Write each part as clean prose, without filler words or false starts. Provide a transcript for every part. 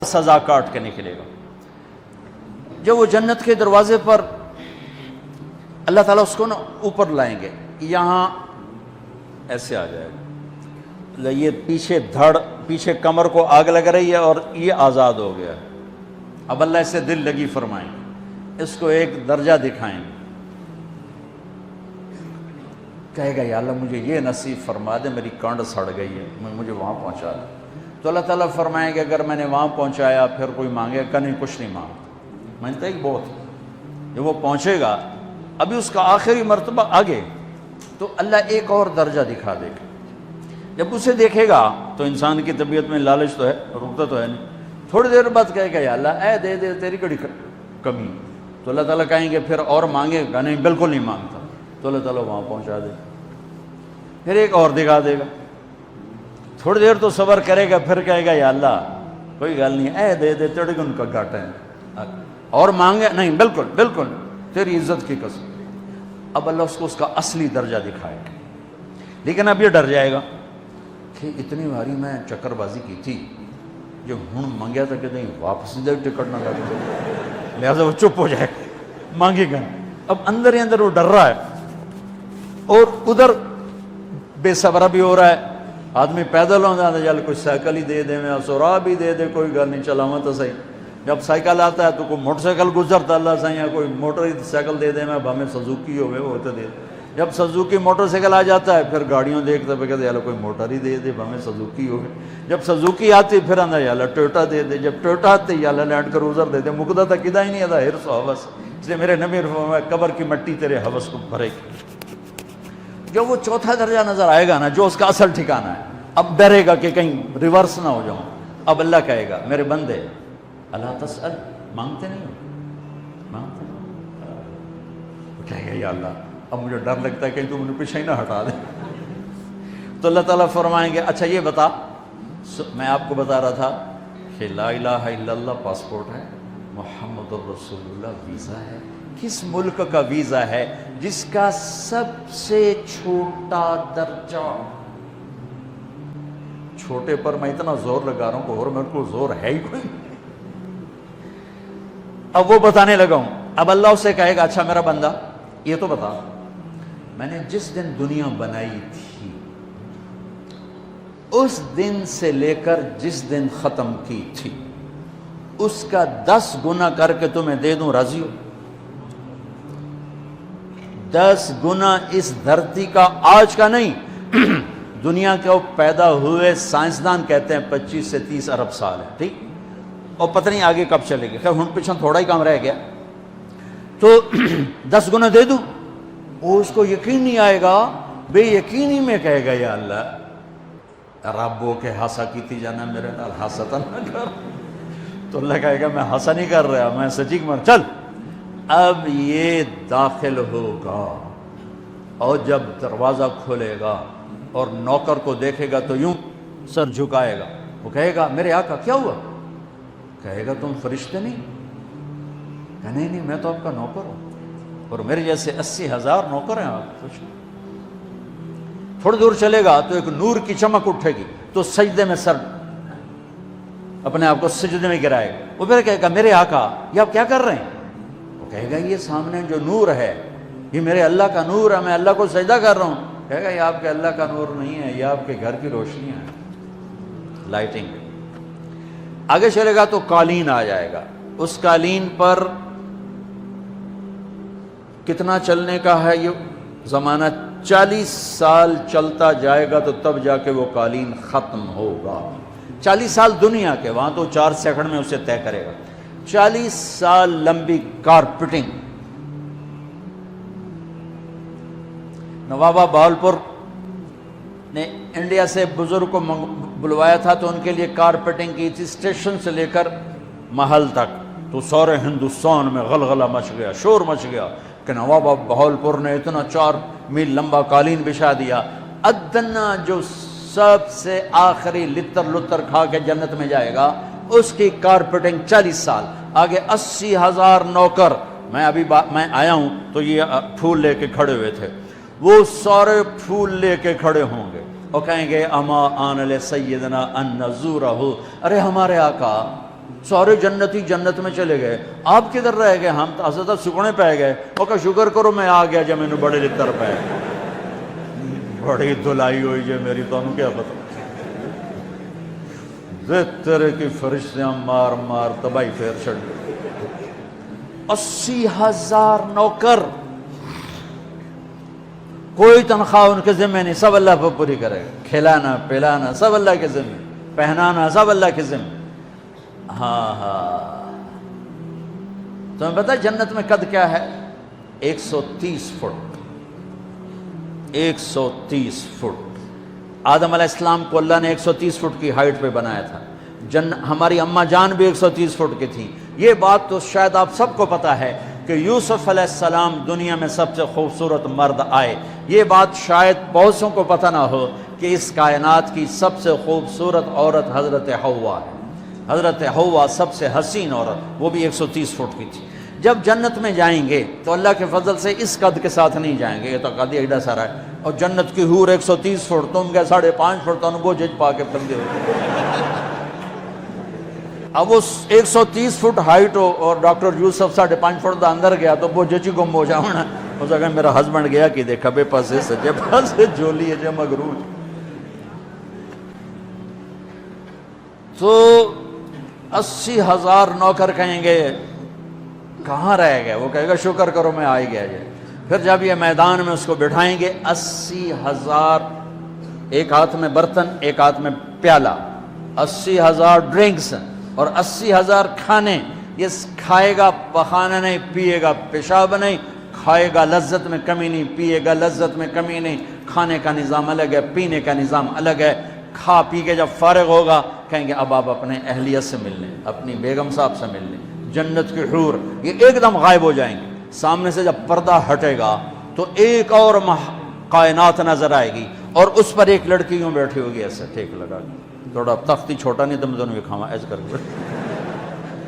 سزا کاٹ کے نکلے گا۔ جب وہ جنت کے دروازے پر اللہ تعالیٰ اس کو نا اوپر لائیں گے، یہاں ایسے آ جائے گا، یہ پیچھے دھڑ، پیچھے کمر کو آگ لگ رہی ہے اور یہ آزاد ہو گیا۔ اب اللہ اسے دل لگی فرمائیں گے، اس کو ایک درجہ دکھائیں گے، کہے گا یا اللہ مجھے یہ نصیب فرما دے، میری کانڈ سڑ گئی ہے، مجھے وہاں پہنچا دے۔ تو اللہ تعالیٰ فرمائیں گے اگر میں نے وہاں پہنچایا پھر کوئی مانگے گا نہیں، کچھ نہیں مانگتا، مانگتا ہی بہت۔ جب وہ پہنچے گا ابھی اس کا آخری مرتبہ آگے، تو اللہ ایک اور درجہ دکھا دے گا۔ جب اسے دیکھے گا تو انسان کی طبیعت میں لالچ تو ہے، رکتا تو ہے نہیں، تھوڑی دیر بعد کہے گا یا اللہ اے دے دے، تیری کڑی کمی۔ تو اللہ تعالیٰ کہیں گے پھر اور مانگے گا نہیں، بالکل نہیں مانگتا، تو اللہ تعالیٰ وہاں پہنچا دے، پھر ایک اور دکھا دے گا، تھوڑی دیر تو صبر کرے گا، پھر کہے گا یا اللہ کوئی گل نہیں، اے دے دے، تیرے کو ان کا گھاٹا ہے، اور مانگے نہیں، بالکل بالکل تیری عزت کی قسم۔ اب اللہ اس کو اس کا اصلی درجہ دکھائے گا، لیکن اب یہ ڈر جائے گا کہ اتنی باری میں چکر بازی کی تھی، جو ہوں مانگیا تھا کہ نہیں واپس دے ٹکٹ نہ لگے، لہٰذا وہ چپ ہو جائے گا، مانگے گا۔ اب اندر ہی اندر وہ ڈر رہا ہے، اور ادھر بے صبرا بھی ہو رہا ہے، آدمی پیدل ہو جاتا ہے، چل کوئی سائیکل ہی دے دے، میں سورا بھی دے دے، کوئی گل نہیں، چلاواں تو صحیح۔ جب سائیکل آتا ہے تو کوئی موٹر سائیکل گزرتا اللہ صحیح ہے، کوئی موٹر سائیکل دے دے، میں ہمیں سزوکی ہوئے وہ تو دے دے۔ جب سزوکی موٹر سائیکل آ جاتا ہے پھر گاڑیوں دیکھتا پہ کہتے ہیں کوئی موٹر ہی دے دے، ہمیں سزوکی ہو گئے۔ جب سزوکی آتی پھر آندہ یا اللہ ٹویوٹا دے دے، جب ٹویوٹا آتے یا اللہ لینڈ کروزر دے دے، مقدہ تک کدا ہی نہیں آتا حرص و حوث۔ اس لیے میرے نبی فرمایا قبر کی مٹی تیرے حوث کو بھرے گی۔ جو وہ چوتھا درجہ نظر آئے گا نا، جو اس کا اصل ٹھکانہ ہے، اب ڈرے گا کہ کہیں ریورس نہ ہو جاؤں۔ اب اللہ کہے گا میرے بندے اللہ تسأل، مانگتے نہیں ہو، مانگتے نہیں، کہے گا یا اللہ اب مجھے ڈر لگتا ہے کہیں تو مجھے پیچھے ہی نہ ہٹا دے۔ تو اللہ تعالیٰ فرمائیں گے اچھا یہ بتا، میں آپ کو بتا رہا تھا کہ لا الہ الا اللہ پاسپورٹ ہے، محمد الرسول اللہ ویزا ہے۔ کس ملک کا ویزا ہے؟ جس کا سب سے چھوٹا درجہ، چھوٹے پر میں اتنا زور لگا رہا ہوں کہ اور میرے کو زور ہے ہی کوئی۔ اب وہ بتانے لگا ہوں، اب اللہ اسے کہے گا اچھا میرا بندہ یہ تو بتا، میں نے جس دن دنیا بنائی تھی اس دن سے لے کر جس دن ختم کی تھی اس کا 10 گنا کر کے تمہیں دے دوں، راضی ہو؟ 10 گنا اس دھرتی کا، آج کا نہیں، دنیا کے وہ پیدا ہوئے سائنسدان کہتے ہیں 25 سے 30 ارب سال ہے، ٹھیک، اور پتہ نہیں آگے کب چلے گا، خیر ہن پیچھے تھوڑا ہی کام رہ گیا، تو 10 گنا دے دوں۔ وہ اس کو یقین نہیں آئے گا، بے یقینی میں کہے گا یا اللہ ربو کے ہاسا کیتی جانا میرے نال ہاسا نہ کر۔ تو اللہ کہے گا میں ہاسا نہیں کر رہا، میں سچی مر، چل اب یہ داخل ہوگا، اور جب دروازہ کھولے گا اور نوکر کو دیکھے گا تو یوں سر جھکائے گا، وہ کہے گا میرے آقا کیا ہوا؟ کہے گا تم فرشتے نہیں؟ کہ نہیں نہیں میں تو آپ کا نوکر ہوں، اور میرے جیسے 80,000 نوکر ہیں، آپ کچھ نہیں۔ تھوڑی دور چلے گا تو ایک نور کی چمک اٹھے گی، تو سجدے میں سر اپنے آپ کو سجدے میں گرائے گا، وہ پھر کہے گا میرے آقا یہ آپ کیا کر رہے ہیں؟ وہ کہے گا یہ سامنے جو نور ہے یہ میرے اللہ کا نور ہے، میں اللہ کو سجدہ کر رہا ہوں۔ کہے گا یہ آپ کے اللہ کا نور نہیں ہے، یہ آپ کے گھر کی روشنیاں ہیں، لائٹنگ۔ آگے چلے گا تو قالین آ جائے گا، اس قالین پر کتنا چلنے کا ہے یہ زمانہ؟ 40 سال چلتا جائے گا تو تب جا کے وہ قالین ختم ہوگا۔ 40 سال دنیا کے، وہاں تو 4 سیکنڈ میں اسے طے کرے گا۔ 40 سال لمبی کارپیٹنگ۔ نوابہ بہاولپور نے انڈیا سے بزرگ کو بلوایا تھا تو ان کے لیے کارپیٹنگ کی تھی، اسٹیشن سے لے کر محل تک، تو سارے ہندوستان میں غلغلہ مچ گیا، شور مچ گیا کہ نواب بہاولپور نے اتنا 4 میل لمبا قالین بچھا دیا۔ ادنا جو سب سے آخری لتر کھا کے جنت میں جائے گا اس کی کارپیٹنگ 40 سال، آگے 80,000 نوکر۔ میں آیا ہوں تو یہ پھول لے کے کھڑے ہوئے تھے، وہ سارے پھول لے کے کھڑے ہوں گے اور کہیں گے اما آن لسیدنا ان نزورہ، ارے ہمارے آقا سارے جنتی جنت میں چلے گئے، آپ کدھر رہ گئے؟ ہم تو حضرت سکنے پہ گئے۔ وہ کہا شکر کرو میں آ گیا جب مینوں بڑے لتر پہ بڑی دلائی ہوئی جے میری، تو کیا پتا تیرے کی فرشتیاں مار مار تباہی پھیر چھڑ گئے۔ 80,000 نوکر، کوئی تنخواہ ان کے ذمہ نہیں، سب اللہ پہ پوری کرے گا، کھلانا پلانا سب اللہ کے ذمہ، پہنانا سب اللہ کے ذمہ۔ ہاں تمہیں پتہ جنت میں قد کیا ہے؟ 130 فٹ، 130 فٹ۔ آدم علیہ السلام کو اللہ نے 130 فٹ کی ہائٹ پہ بنایا تھا، ہماری اماں جان بھی 130 فٹ کی تھی۔ یہ بات تو شاید آپ سب کو پتہ ہے کہ یوسف علیہ السلام دنیا میں سب سے خوبصورت مرد آئے۔ یہ بات شاید بہت سوں کو پتہ نہ ہو کہ اس کائنات کی سب سے خوبصورت عورت حضرت حوا ہے۔ حضرت حوا سب سے حسین عورت، وہ بھی 130 فٹ کی تھی۔ جب جنت میں جائیں گے تو اللہ کے فضل سے اس قد کے ساتھ نہیں جائیں گے، یہ تو قد ایڈا سارا ہے، اور جنت کی حور 130 فٹ، تم کیا 5.5 فٹ، تو وہ جج پا کے پندے ہو۔ اب اس 130 فٹ ہائٹ ہو اور ڈاکٹر یوسف 5.5 فٹ دا اندر گیا تو وہ جچی گم ہو جاؤنا، اس اگر میرا ہسبینڈ گیا کہ دیکھا بے پاسے سجے پاسے جولی ہے جے مغرور۔ تو 80,000 نوکر کہیں گے کہاں رہ گئے؟ وہ کہے گا شکر کرو میں آ ہی گیا جائے۔ پھر جب یہ میدان میں اس کو بٹھائیں گے، 80,000، ایک ہاتھ میں برتن ایک ہاتھ میں پیالہ، 80,000 ڈرنکس اور 80,000 کھانے۔ یہ کھائے گا پخانا نہیں، پیے گا پیشاب نہیں، کھائے گا لذت میں کمی نہیں، پیے گا لذت میں کمی نہیں۔ کھانے کا نظام الگ ہے، پینے کا نظام الگ ہے۔ کھا پی کے جب فارغ ہوگا کہیں گے اب آپ اپنے اہلیت سے مل لیں، اپنی بیگم صاحب سے مل لیں۔ جنت کی حور یہ ایک دم غائب ہو جائیں گے۔ سامنے سے جب پردہ ہٹے گا تو ایک اور کائنات نظر آئے گی، اور اس پر ایک لڑکی یوں بیٹھی ہوگی ایسے ٹھیک لگا کے، تھوڑا تختی چھوٹا نہیں تم دونوں بھی کھاوا ایسے کر کے،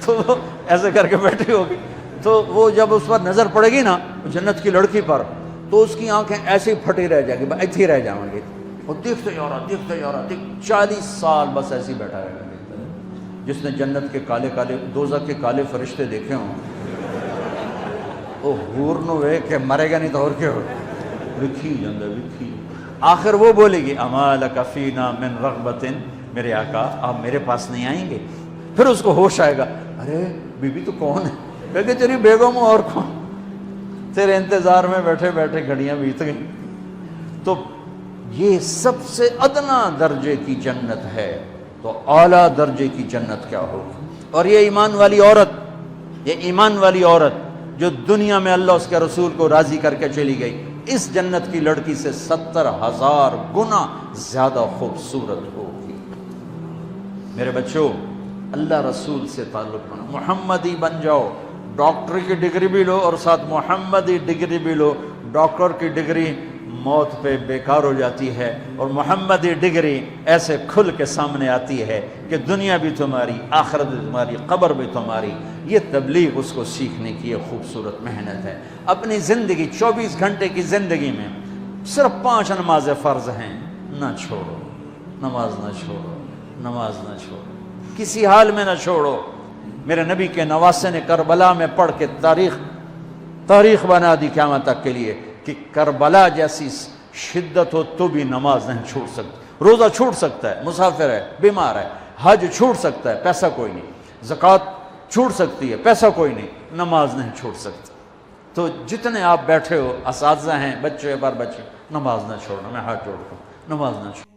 تو وہ ایسے کر کے بیٹھی ہوگی۔ تو وہ جب اس پر نظر پڑے گی نا جنت کی لڑکی پر، تو اس کی آنکھیں ایسے ہی پھٹی رہ جائیں گی، ایسے ہی رہ جائیں گی، وہ دیکھتے جا رہا 40 سال بس ایسے ہی بیٹھا رہے گا۔ جس نے جنت کے کالے کالے دوزخ کے کالے فرشتے دیکھے ہوں، وہ حور نو وے کہ مرے گا نہیں تو اور کیا ہو، لکھی جاندہ لکھی۔ آخر وہ بولے گی اما لک فینا من رغبت، میرے آقا آپ میرے پاس نہیں آئیں گے؟ پھر اس کو ہوش آئے گا، ارے بی بی تو کون ہے؟ کہے تیری بیگم اور کون، تیرے انتظار میں بیٹھے بیٹھے گھڑیاں بیت گئیں۔ تو یہ سب سے ادنا درجے کی جنت ہے، تو اعلیٰ درجے کی جنت کیا ہوگی؟ اور یہ ایمان والی عورت، یہ ایمان والی عورت جو دنیا میں اللہ اس کے رسول کو راضی کر کے چلی گئی، اس جنت کی لڑکی سے 70,000 گنا زیادہ خوبصورت ہوگی۔ میرے بچوں، اللہ رسول سے تعلق بنا، محمدی بن جاؤ، ڈاکٹر کی ڈگری بھی لو اور ساتھ محمدی ڈگری بھی لو۔ ڈاکٹر کی ڈگری موت پہ بیکار ہو جاتی ہے، اور محمدی ڈگری ایسے کھل کے سامنے آتی ہے کہ دنیا بھی تمہاری، آخرت بھی تمہاری، قبر بھی تمہاری۔ یہ تبلیغ اس کو سیکھنے کی یہ خوبصورت محنت ہے۔ اپنی زندگی 24 گھنٹے کی زندگی میں صرف 5 نمازیں فرض ہیں، نہ چھوڑو، نماز نہ چھوڑو، نماز نہ چھوڑو، کسی حال میں نہ چھوڑو۔ میرے نبی کے نواسے نے کربلا میں پڑھ کے تاریخ بنا دی قیامت تک کے لیے کہ کربلا جیسی شدت ہو تو بھی نماز نہیں چھوٹ سکتی۔ روزہ چھوٹ سکتا ہے، مسافر ہے، بیمار ہے، حج چھوٹ سکتا ہے، پیسہ کوئی نہیں، زکوٰۃ چھوٹ سکتی ہے، پیسہ کوئی نہیں، نماز نہیں چھوٹ سکتی۔ تو جتنے آپ بیٹھے ہو، اساتذہ ہیں، بچے پر بچے، نماز نہ چھوڑنا، میں ہاتھ جوڑتا ہوں، نماز نہ چھوڑنا۔